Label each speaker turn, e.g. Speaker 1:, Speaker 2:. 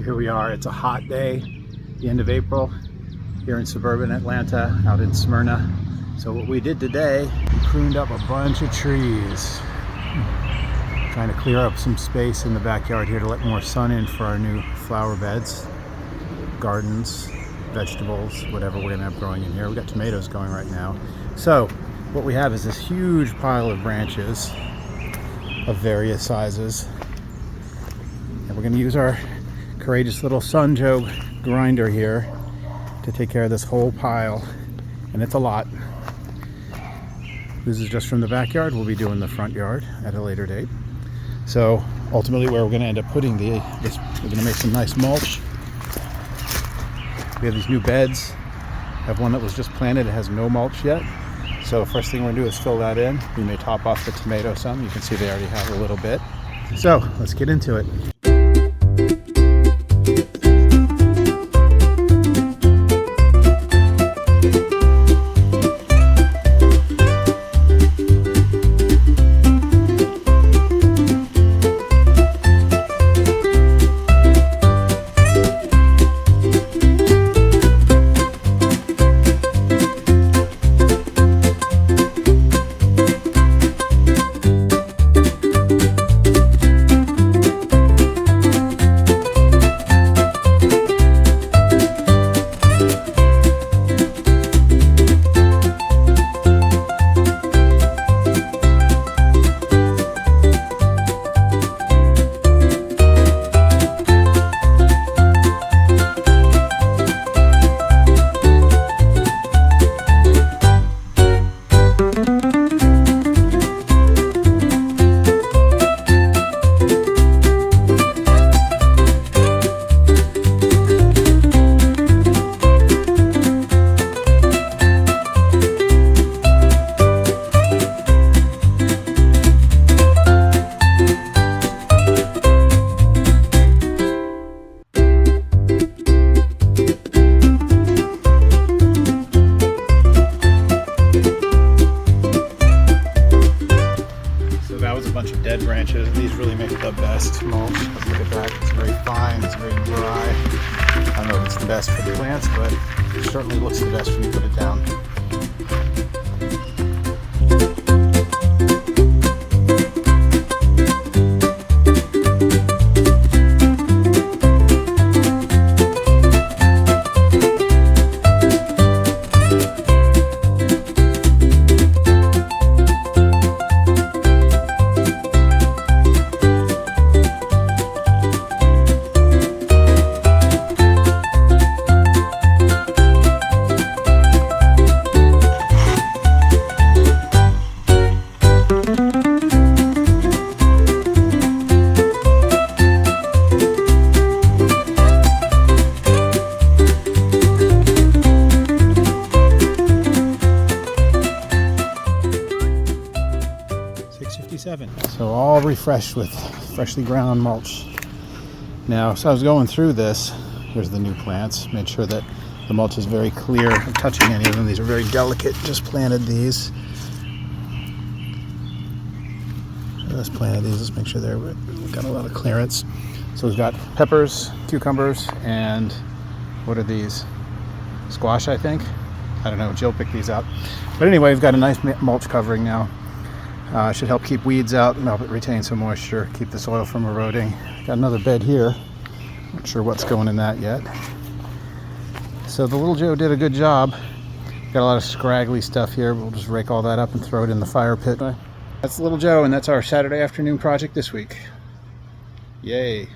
Speaker 1: Here we are. It's a hot day, the end of April, here in suburban Atlanta, out in Smyrna. So what we did today, we pruned up a bunch of trees, trying to clear up some space in the backyard here to let more sun in for our new flower beds, gardens, vegetables, whatever we're gonna have growing in here. We got tomatoes going right now. So what we have is this huge pile of branches of various sizes, and we're gonna use our courageous little Sun Joe grinder here to take care of this whole pile, and it's a lot. This is just from the backyard. We'll be doing the front yard at a later date. So ultimately where we're going to end up putting this, we're going to make some nice mulch. We have these new beds. I have one that was just planted. It has no mulch yet. So first thing we're going to do is fill that in. We may top off the tomato some. You can see they already have a little bit. So let's get into it. Dead branches, and these really make the best mulch. Look at that, it's very fine, it's very dry. I don't know if it's the best for the plants, but it certainly looks the best when you put it down. So all refreshed with freshly ground mulch. Now, so I was going through this. Here's the new plants. Made sure that the mulch is very clear of touching any of them. These are very delicate. Just planted these. Just planted these. Let's make sure we've got a lot of clearance. So we've got peppers, cucumbers, and what are these? Squash, I think. I don't know. Jill picked these out. But anyway, we've got a nice mulch covering now. Should help keep weeds out and help it retain some moisture, keep the soil from eroding. Got another bed here. Not sure what's going in that yet. So the little Joe did a good job. Got a lot of scraggly stuff here. We'll just rake all that up and throw it in the fire pit. That's the little Joe, and that's our Saturday afternoon project this week. Yay.